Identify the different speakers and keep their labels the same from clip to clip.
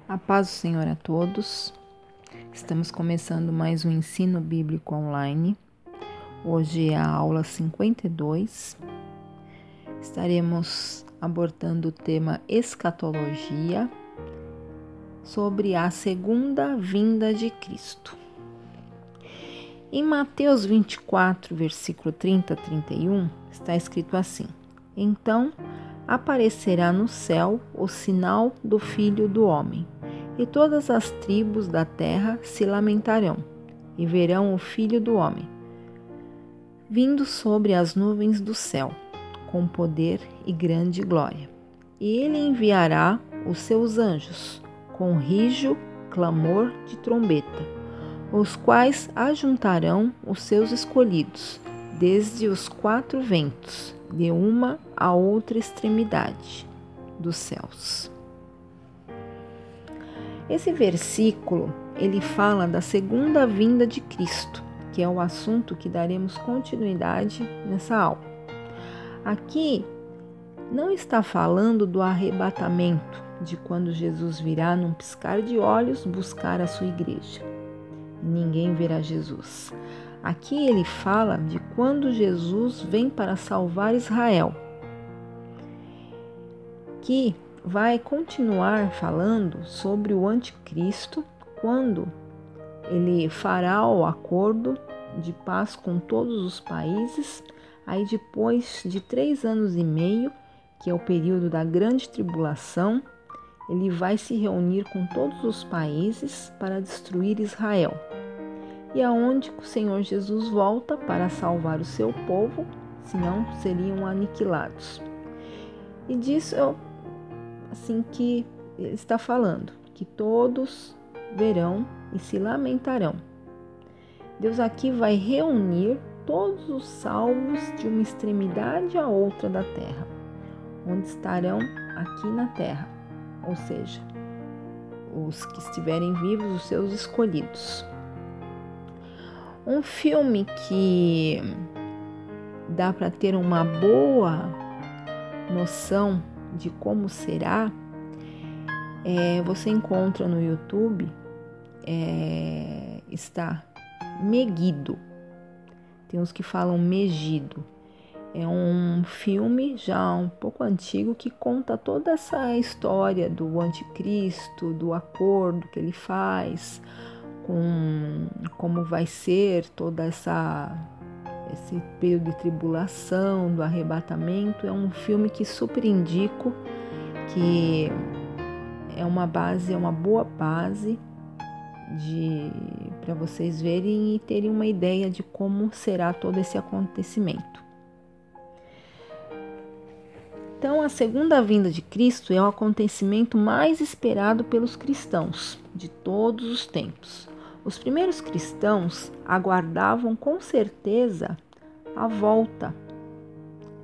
Speaker 1: A paz do Senhor a todos. Estamos começando mais um ensino bíblico online. Hoje é a aula 52. Estaremos abordando o tema escatologia sobre a segunda vinda de Cristo. Em Mateus 24, versículo 30 a 31, está escrito assim: Então aparecerá no céu o sinal do Filho do Homem, e todas as tribos da terra se lamentarão, e verão o Filho do Homem, vindo sobre as nuvens do céu, com poder e grande glória. E ele enviará os seus anjos, com rijo, clamor de trombeta, os quais ajuntarão os seus escolhidos, desde os quatro ventos, de uma a outra extremidade dos céus. Esse versículo, ele fala da segunda vinda de Cristo, que é o assunto que daremos continuidade nessa aula. Aqui não está falando do arrebatamento, de quando Jesus virá num piscar de olhos buscar a sua igreja. Ninguém verá Jesus. Aqui ele fala de quando Jesus vem para salvar Israel, que vai continuar falando sobre o anticristo, quando ele fará o acordo de paz com todos os países. Aí depois de 3 anos e meio, que é o período da grande tribulação, ele vai se reunir com todos os países para destruir Israel. E aonde o Senhor Jesus volta para salvar o seu povo, senão seriam aniquilados. E disso é assim que ele está falando, que todos verão e se lamentarão. Deus aqui vai reunir todos os salvos de uma extremidade à outra da terra, onde estarão aqui na terra, ou seja, os que estiverem vivos, os seus escolhidos. Um filme que dá para ter uma boa noção de como será, você encontra no YouTube, está Megido. Tem uns que falam Megido. É um filme já um pouco antigo que conta toda essa história do anticristo, do acordo que ele faz, com como vai ser toda esse período de tribulação, do arrebatamento. É um filme que super indico, que é uma boa base para vocês verem e terem uma ideia de como será todo esse acontecimento. Então, a segunda vinda de Cristo é o acontecimento mais esperado pelos cristãos de todos os tempos. Os primeiros cristãos aguardavam com certeza a volta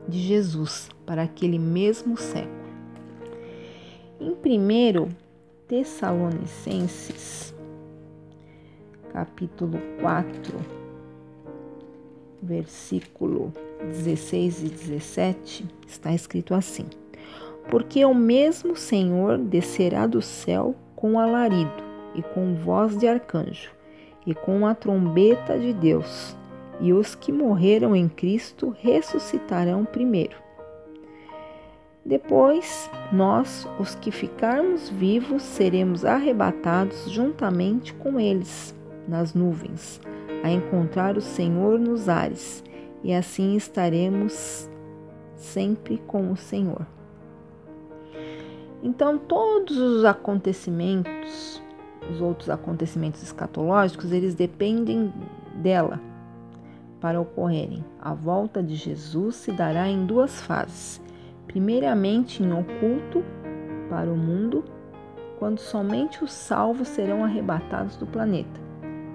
Speaker 1: de Jesus para aquele mesmo século. Em 1 Tessalonicenses, capítulo 4, versículo 16 e 17, está escrito assim: Porque o mesmo Senhor descerá do céu com alarido, e com voz de arcanjo, e com a trombeta de Deus, e os que morreram em Cristo ressuscitarão primeiro. Depois, nós, os que ficarmos vivos, seremos arrebatados juntamente com eles nas nuvens, a encontrar o Senhor nos ares, e assim estaremos sempre com o Senhor. Então, todos os acontecimentos, os outros acontecimentos escatológicos, eles dependem dela para ocorrerem. A volta de Jesus se dará em 2 fases. Primeiramente, em oculto para o mundo, quando somente os salvos serão arrebatados do planeta,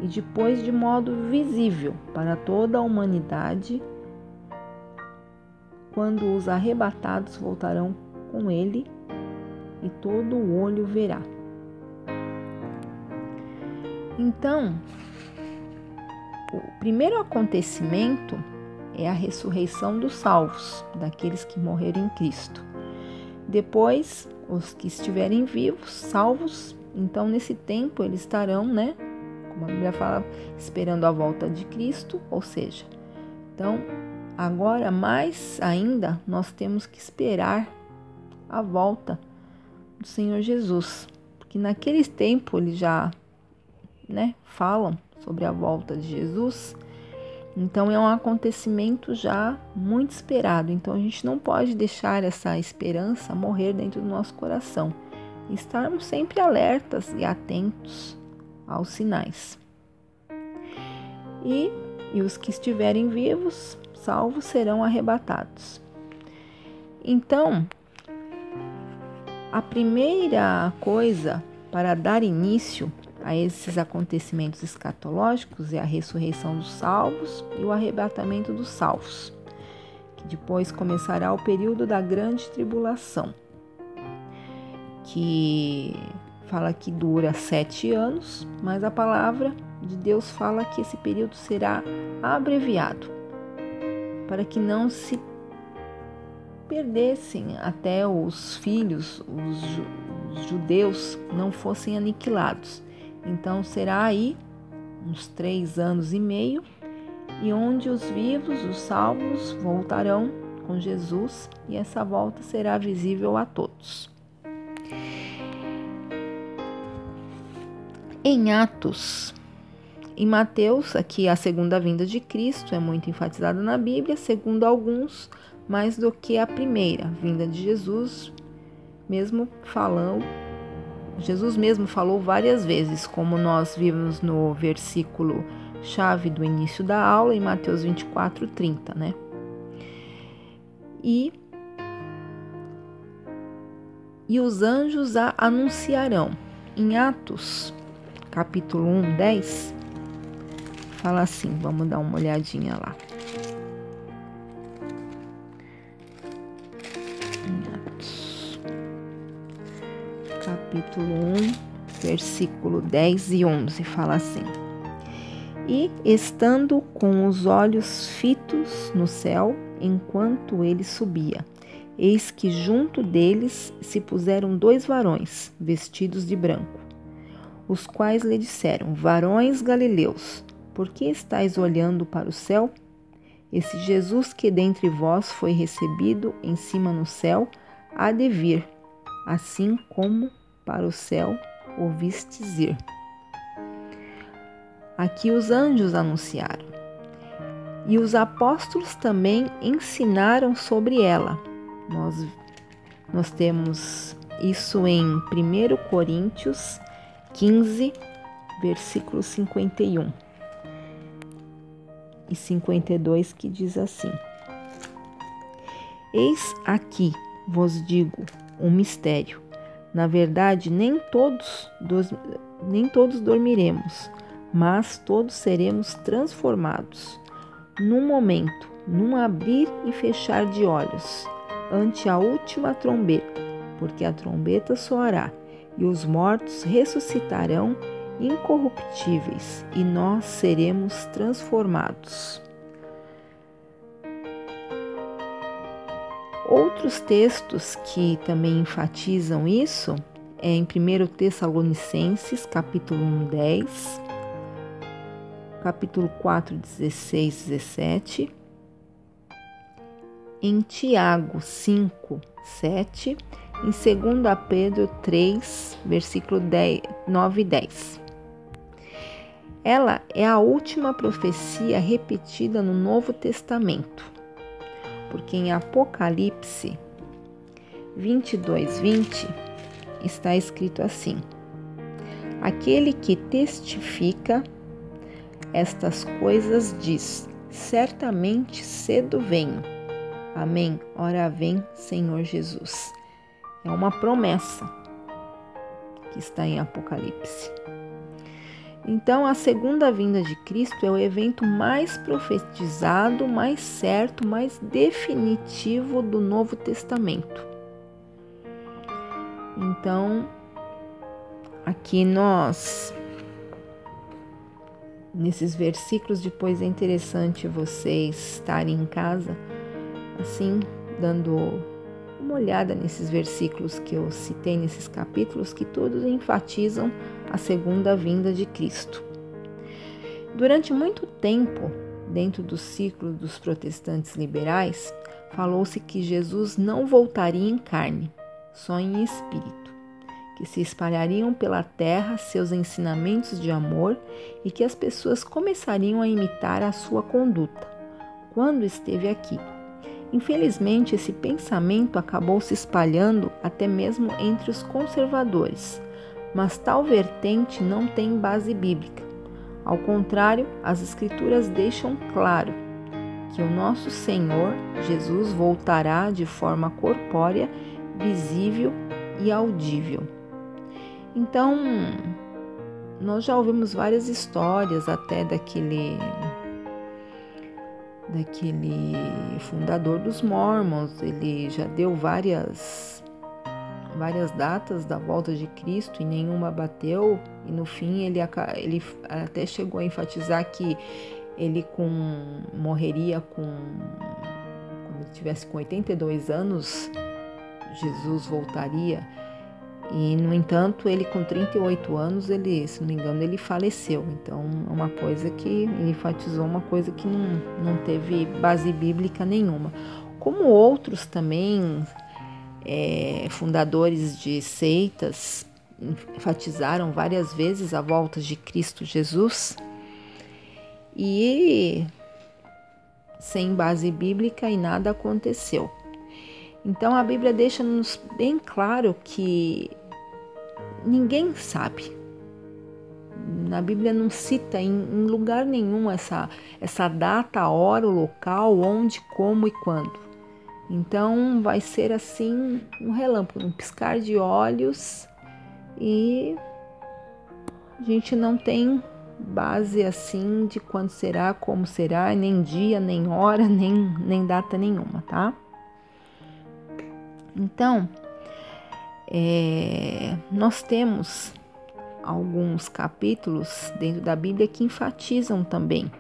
Speaker 1: e depois de modo visível para toda a humanidade, quando os arrebatados voltarão com ele e todo o olho verá. Então, o primeiro acontecimento é a ressurreição dos salvos, daqueles que morreram em Cristo. Depois, os que estiverem vivos, salvos, então nesse tempo eles estarão, né, como a Bíblia fala, esperando a volta de Cristo, ou seja, então agora mais ainda nós temos que esperar a volta do Senhor Jesus, porque naquele tempo eles já, né, falam sobre a volta de Jesus. Então é um acontecimento já muito esperado. Então a gente não pode deixar essa esperança morrer dentro do nosso coração. Estarmos sempre alertas e atentos aos sinais. E os que estiverem vivos, salvos, serão arrebatados. Então, a primeira coisa para dar início a esses acontecimentos escatológicos é a ressurreição dos salvos e o arrebatamento dos salvos, que depois começará o período da grande tribulação, que fala que dura 7 anos, mas a palavra de Deus fala que esse período será abreviado, para que não se perdessem até os filhos, os judeus não fossem aniquilados. Então será aí uns 3 anos e meio, e onde os vivos, os salvos, voltarão com Jesus, e essa volta será visível a todos. Em Atos, em Mateus, aqui a segunda vinda de Cristo é muito enfatizada na Bíblia, segundo alguns, mais do que a primeira vinda de Jesus, Jesus mesmo falou várias vezes, como nós vimos no versículo chave do início da aula, em Mateus 24:30, né? E os anjos a anunciarão. Em Atos, capítulo 1:10, fala assim, vamos dar uma olhadinha lá. Capítulo 1, versículo 10 e 11, fala assim: E estando com os olhos fitos no céu, enquanto ele subia, eis que junto deles se puseram 2 varões, vestidos de branco, os quais lhe disseram: Varões galileus, por que estáis olhando para o céu? Esse Jesus que dentre vós foi recebido em cima no céu, há de vir, assim como para o céu o vistes ir. Aqui os anjos anunciaram. E os apóstolos também ensinaram sobre ela. Nós temos isso em 1 Coríntios 15, versículo 51 e 52, que diz assim: Eis aqui vos digo um mistério. Na verdade, nem todos dormiremos, mas todos seremos transformados, num momento, num abrir e fechar de olhos, ante a última trombeta, porque a trombeta soará, e os mortos ressuscitarão incorruptíveis, e nós seremos transformados. Outros textos que também enfatizam isso é em 1 Tessalonicenses, capítulo 1:10, capítulo 4, 16, 17, em Tiago 5, 7, em 2 Pedro 3, versículo 9 e 10. Ela é a última profecia repetida no Novo Testamento, porque em Apocalipse 22:20 está escrito assim: Aquele que testifica estas coisas diz: certamente cedo venho. Amém. Ora vem, Senhor Jesus. É uma promessa que está em Apocalipse. Então, a segunda vinda de Cristo é o evento mais profetizado, mais certo, mais definitivo do Novo Testamento. Então, aqui nesses versículos, depois é interessante vocês estarem em casa, assim, dando uma olhada nesses versículos que eu citei nesses capítulos, que todos enfatizam a segunda vinda de Cristo. Durante muito tempo, dentro do ciclo dos protestantes liberais, falou-se que Jesus não voltaria em carne, só em espírito, que se espalhariam pela terra seus ensinamentos de amor e que as pessoas começariam a imitar a sua conduta quando esteve aqui. Infelizmente, esse pensamento acabou se espalhando até mesmo entre os conservadores, mas tal vertente não tem base bíblica. Ao contrário, as Escrituras deixam claro que o nosso Senhor Jesus voltará de forma corpórea, visível e audível. Então, nós já ouvimos várias histórias até daquele fundador dos Mormons. Ele já deu várias datas da volta de Cristo e nenhuma bateu, e no fim ele até chegou a enfatizar que ele morreria quando ele tivesse com 82 anos, Jesus voltaria. E, no entanto, ele com 38 anos, se não me engano, ele faleceu. Então, é uma coisa que ele enfatizou, uma coisa que não teve base bíblica nenhuma. Como outros também, fundadores de seitas, enfatizaram várias vezes a volta de Cristo Jesus, e sem base bíblica e nada aconteceu. Então a Bíblia deixa-nos bem claro que ninguém sabe. Na Bíblia não cita em lugar nenhum essa data, a hora, o local, onde, como e quando. Então vai ser assim, um relâmpago, um piscar de olhos, e a gente não tem base assim de quando será, como será, nem dia, nem hora, nem data nenhuma, tá? Então, nós temos alguns capítulos dentro da Bíblia que enfatizam também.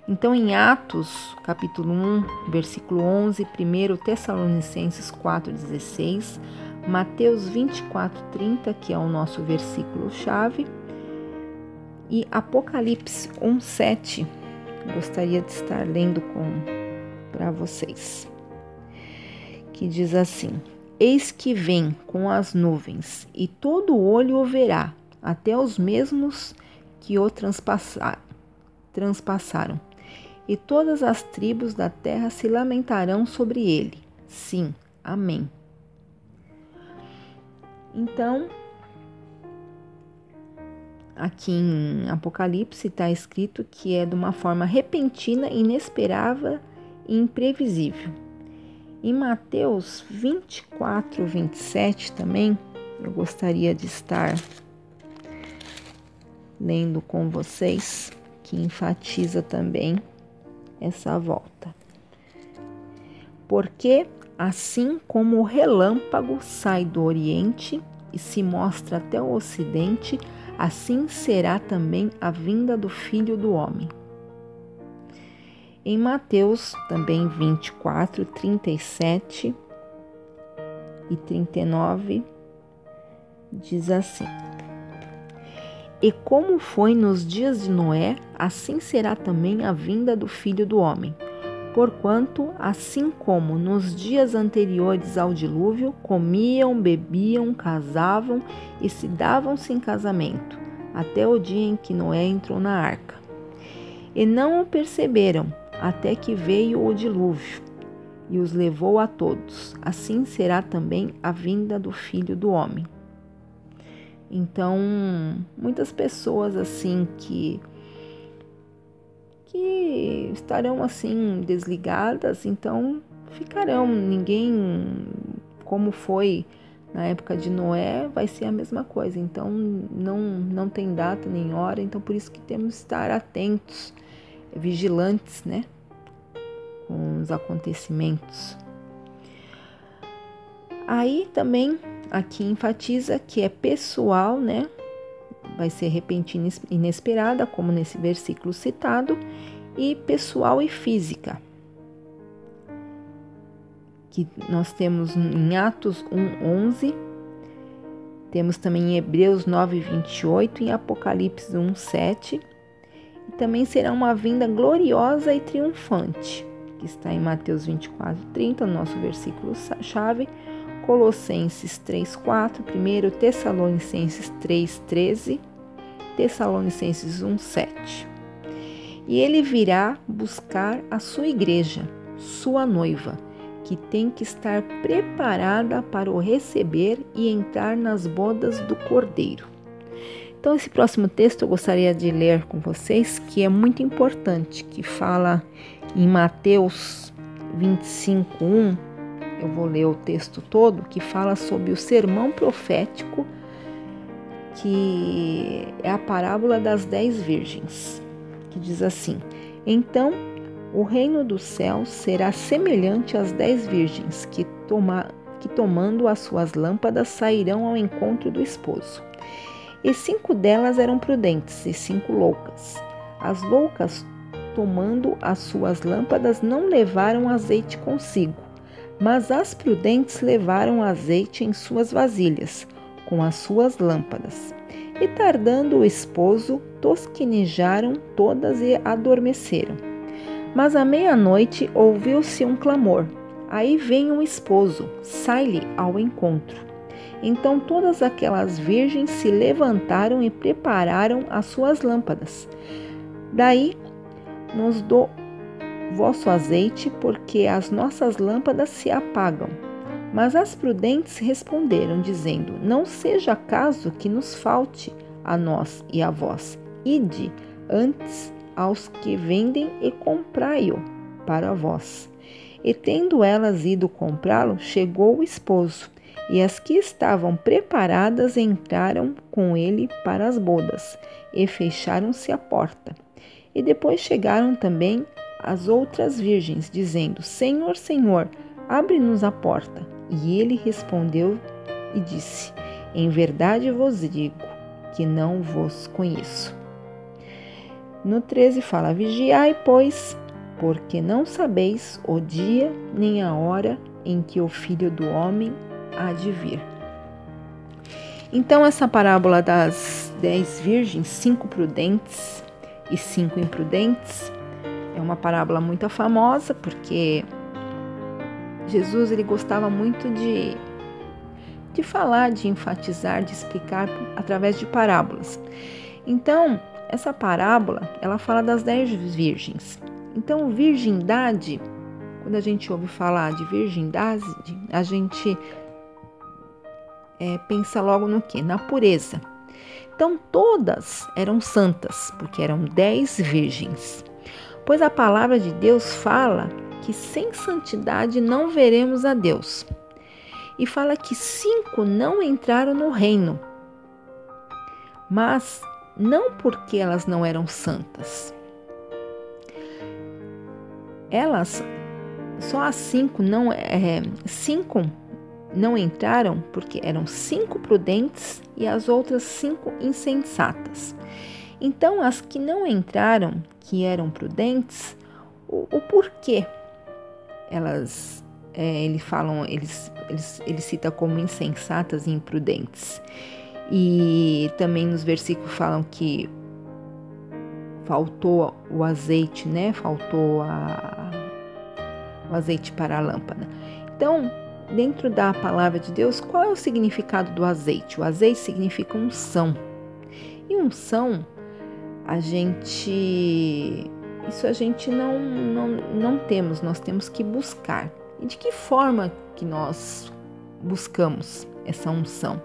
Speaker 1: Então, em Atos, capítulo 1, versículo 11, 1 Tessalonicenses 4,16, Mateus 24,30, que é o nosso versículo-chave, e Apocalipse 1,7, gostaria de estar lendo para vocês, que diz assim: Eis que vem com as nuvens, e todo olho o verá, até os mesmos que o transpassaram, e todas as tribos da terra se lamentarão sobre ele. Sim, amém. Então, aqui em Apocalipse está escrito que é de uma forma repentina, inesperada e imprevisível. Em Mateus 24, 27 também, eu gostaria de estar lendo com vocês, que enfatiza também essa volta. Porque assim como o relâmpago sai do Oriente e se mostra até o Ocidente, assim será também a vinda do Filho do Homem. Em Mateus, também 24, 37 e 39, diz assim: E como foi nos dias de Noé, assim será também a vinda do Filho do Homem. Porquanto, assim como nos dias anteriores ao dilúvio, comiam, bebiam, casavam e se davam-se em casamento, até o dia em que Noé entrou na arca. E não o perceberam, até que veio o dilúvio, e os levou a todos. Assim será também a vinda do Filho do Homem. Então, muitas pessoas assim que estarão assim desligadas, então ficarão. Ninguém, como foi na época de Noé, vai ser a mesma coisa. Então, não tem data nem hora, então por isso que temos que estar atentos, vigilantes, né, com os acontecimentos. Aí também aqui enfatiza que é pessoal, né? Vai ser repentina e inesperada, como nesse versículo citado, e pessoal e física. que nós temos em Atos 1:11, temos também em Hebreus 9:28 e em Apocalipse 1:7. E também será uma vinda gloriosa e triunfante, que está em Mateus 24:30, no nosso versículo-chave, Colossenses 3:4, 1 Tessalonicenses 3:13, Tessalonicenses 1:7. E ele virá buscar a sua igreja, sua noiva, que tem que estar preparada para o receber e entrar nas bodas do Cordeiro. Então, esse próximo texto eu gostaria de ler com vocês, que é muito importante, que fala em Mateus 25:1, eu vou ler o texto todo, que fala sobre o sermão profético, que é a parábola das 10 virgens, que diz assim: então, o reino dos céus será semelhante às 10 virgens que tomando as suas lâmpadas sairão ao encontro do esposo. E 5 delas eram prudentes e 5 loucas. As loucas, tomando as suas lâmpadas, não levaram azeite consigo, mas as prudentes levaram azeite em suas vasilhas, com as suas lâmpadas. E tardando o esposo, tosquenejaram todas e adormeceram. Mas à meia-noite ouviu-se um clamor: aí vem o esposo, sai-lhe ao encontro. Então todas aquelas virgens se levantaram e prepararam as suas lâmpadas. Daí nos dou vosso azeite, porque as nossas lâmpadas se apagam. Mas as prudentes responderam, dizendo: não seja caso que nos falte a nós e a vós. Ide antes aos que vendem e comprai-o para vós. E tendo elas ido comprá-lo, chegou o esposo. E as que estavam preparadas entraram com ele para as bodas, e fecharam-se a porta. E depois chegaram também as outras virgens, dizendo: Senhor, Senhor, abre-nos a porta. E ele respondeu e disse: em verdade vos digo que não vos conheço. No 13 fala: vigiai, pois, porque não sabeis o dia nem a hora em que o Filho do Homem há de vir. Então, essa parábola das 10 virgens, 5 prudentes e 5 imprudentes, é uma parábola muito famosa, porque Jesus ele gostava muito de falar, de enfatizar, de explicar através de parábolas. Então, essa parábola, ela fala das 10 virgens. Então, virgindade, quando a gente ouve falar de virgindade, a gente pensa logo no quê? Na pureza. Então, todas eram santas, porque eram 10 virgens. Pois a palavra de Deus fala que sem santidade não veremos a Deus. E fala que 5 não entraram no reino, mas não porque elas não eram santas. Elas, só as 5 não entraram porque eram 5 prudentes e as outras 5 insensatas. Então, as que não entraram, que eram prudentes, o porquê elas, ele cita como insensatas e imprudentes. E também nos versículos falam que faltou o azeite, né? Faltou o azeite para a lâmpada. Então, dentro da palavra de Deus, qual é o significado do azeite? O azeite significa unção. E unção, a gente não temos, nós temos que buscar. E de que forma que nós buscamos essa unção?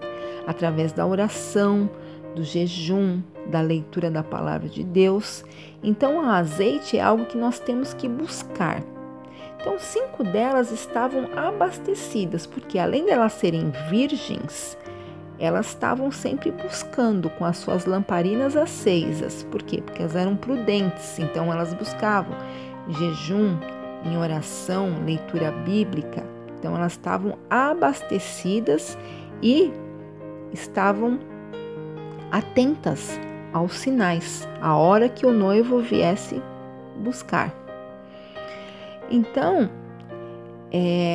Speaker 1: Através da oração, do jejum, da leitura da palavra de Deus. Então, o azeite é algo que nós temos que buscar. Então, 5 delas estavam abastecidas, porque além de elas serem virgens, elas estavam sempre buscando com as suas lamparinas acesas. Por quê? Porque elas eram prudentes, então elas buscavam jejum, em oração, leitura bíblica. Então, elas estavam abastecidas e estavam atentas aos sinais, a hora que o noivo viesse buscar. Então,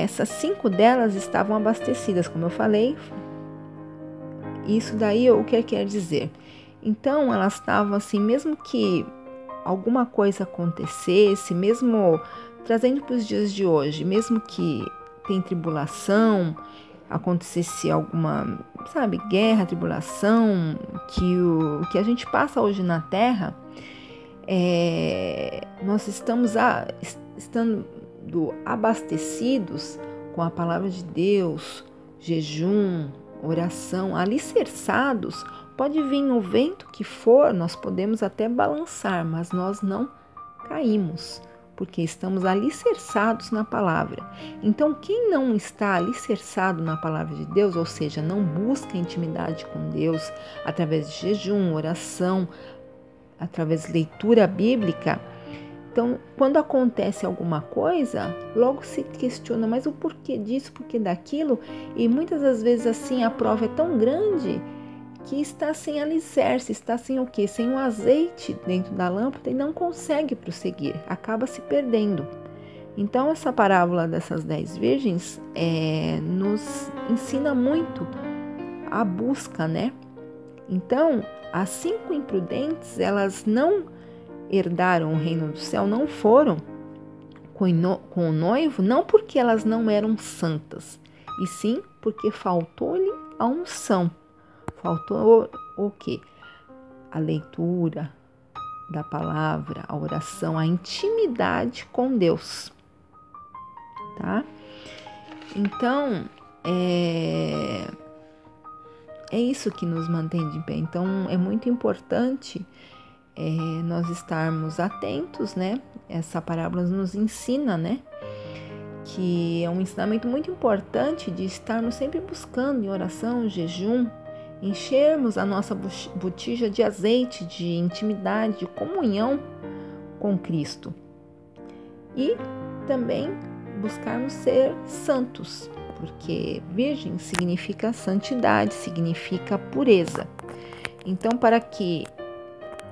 Speaker 1: essas 5 delas estavam abastecidas, como eu falei. Isso daí o que quer dizer? Então elas estavam assim, mesmo que alguma coisa acontecesse, mesmo trazendo para os dias de hoje, mesmo que tem tribulação, acontecesse alguma, guerra, tribulação, que a gente passa hoje na Terra, nós estamos estando abastecidos com a palavra de Deus, jejum, oração, alicerçados. Pode vir o vento que for, nós podemos até balançar, mas nós não caímos, porque estamos alicerçados na palavra. Então, quem não está alicerçado na palavra de Deus, ou seja, não busca intimidade com Deus através de jejum, oração, através de leitura bíblica, então, quando acontece alguma coisa, logo se questiona, mas o porquê disso, porquê daquilo, e muitas das vezes assim a prova é tão grande que está sem alicerce, está sem o quê? Sem o azeite dentro da lâmpada e não consegue prosseguir, acaba se perdendo. Então, essa parábola dessas 10 virgens nos ensina muito a busca, né? Então, as 5 imprudentes, elas não herdaram o reino do céu, não foram com o noivo, não porque elas não eram santas, e sim porque faltou-lhe a unção. Faltou o quê? A leitura da palavra, a oração, a intimidade com Deus, tá? Então, é isso que nos mantém de pé. Então, é muito importante nós estarmos atentos, né? Essa parábola nos ensina, né? Que é um ensinamento muito importante de estarmos sempre buscando em oração, jejum, enchermos a nossa botija de azeite, de intimidade, de comunhão com Cristo. E também buscarmos ser santos, porque virgem significa santidade, significa pureza. Então, para que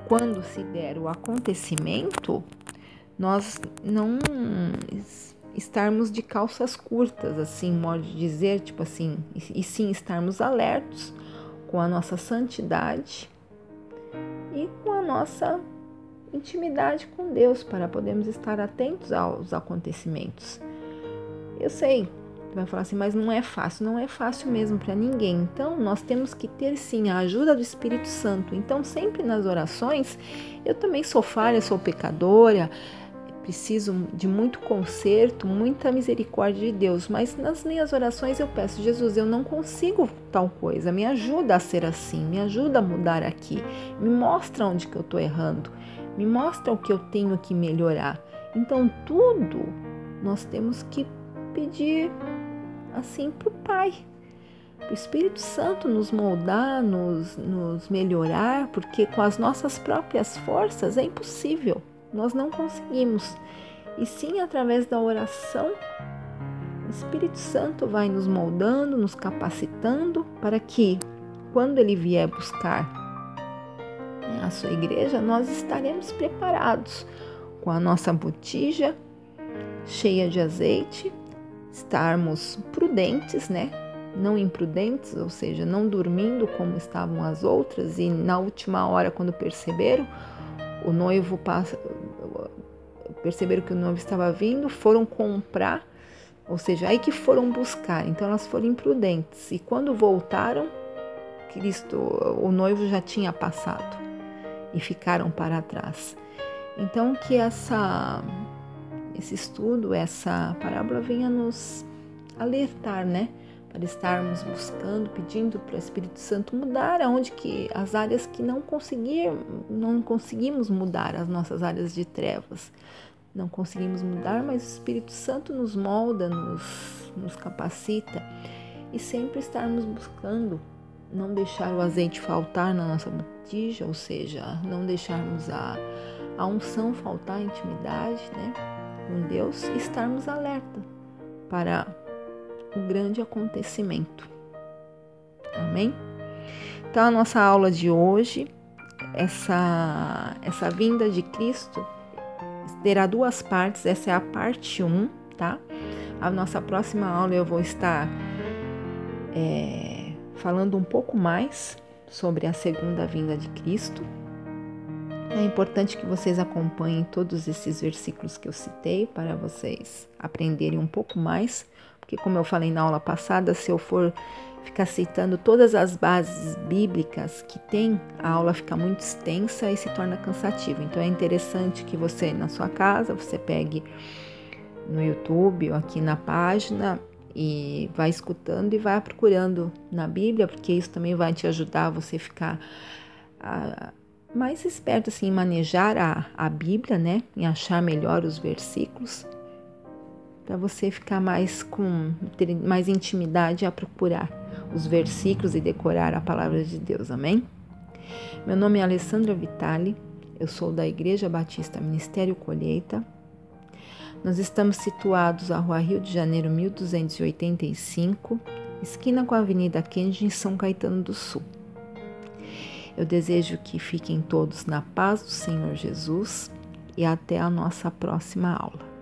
Speaker 1: quando se der o acontecimento, nós não estarmos de calças curtas, assim, modo de dizer, tipo assim, e sim estarmos alertos com a nossa santidade e com a nossa intimidade com Deus, para podermos estar atentos aos acontecimentos. Eu sei, tu vai falar assim, mas não é fácil mesmo para ninguém. Então, nós temos que ter sim a ajuda do Espírito Santo. Então, sempre nas orações, eu também sou falha, sou pecadora, preciso de muito conserto, muita misericórdia de Deus, mas nas minhas orações eu peço, Jesus, eu não consigo tal coisa, me ajuda a ser assim, me ajuda a mudar aqui, me mostra onde que eu estou errando, me mostra o que eu tenho que melhorar. Então, tudo nós temos que pedir assim para o Pai, para o Espírito Santo nos moldar, nos melhorar, porque com as nossas próprias forças é impossível, nós não conseguimos. E sim, através da oração, o Espírito Santo vai nos moldando, nos capacitando, para que quando Ele vier buscar a sua igreja, nós estaremos preparados com a nossa botija cheia de azeite, estarmos prudentes, né? Não imprudentes, ou seja, não dormindo como estavam as outras e na última hora, quando perceberam que o noivo estava vindo, foram comprar, ou seja, aí que foram buscar. Então elas foram imprudentes e quando voltaram, o noivo já tinha passado e ficaram para trás. Então que esse estudo, essa parábola venha nos alertar, né? Para estarmos buscando, pedindo para o Espírito Santo mudar as áreas que não conseguimos mudar, as nossas áreas de trevas. Não conseguimos mudar, mas o Espírito Santo nos molda, nos capacita e sempre estarmos buscando não deixar o azeite faltar na nossa botija, ou seja, não deixarmos a unção faltar, a intimidade, né, com Deus, e estarmos alerta para o grande acontecimento. Amém? Então, a nossa aula de hoje, essa vinda de Cristo, terá 2 partes. Essa é a parte 1, tá? A nossa próxima aula eu vou estar falando um pouco mais sobre a segunda vinda de Cristo. É importante que vocês acompanhem todos esses versículos que eu citei para vocês aprenderem um pouco mais, porque como eu falei na aula passada, se eu for ficar citando todas as bases bíblicas que tem, a aula fica muito extensa e se torna cansativa. Então é interessante que você, na sua casa, você pegue no YouTube ou aqui na página e vai escutando e vai procurando na Bíblia, porque isso também vai te ajudar a você ficar mais esperto assim, em manejar a Bíblia, né? Em achar melhor os versículos, para você ficar ter mais intimidade a procurar os versículos e decorar a palavra de Deus, amém? Meu nome é Alessandra Vitali, eu sou da Igreja Batista Ministério Colheita. Nós estamos situados à Rua Rio de Janeiro 1285, esquina com a Avenida Kennedy, em São Caetano do Sul. Eu desejo que fiquem todos na paz do Senhor Jesus e até a nossa próxima aula.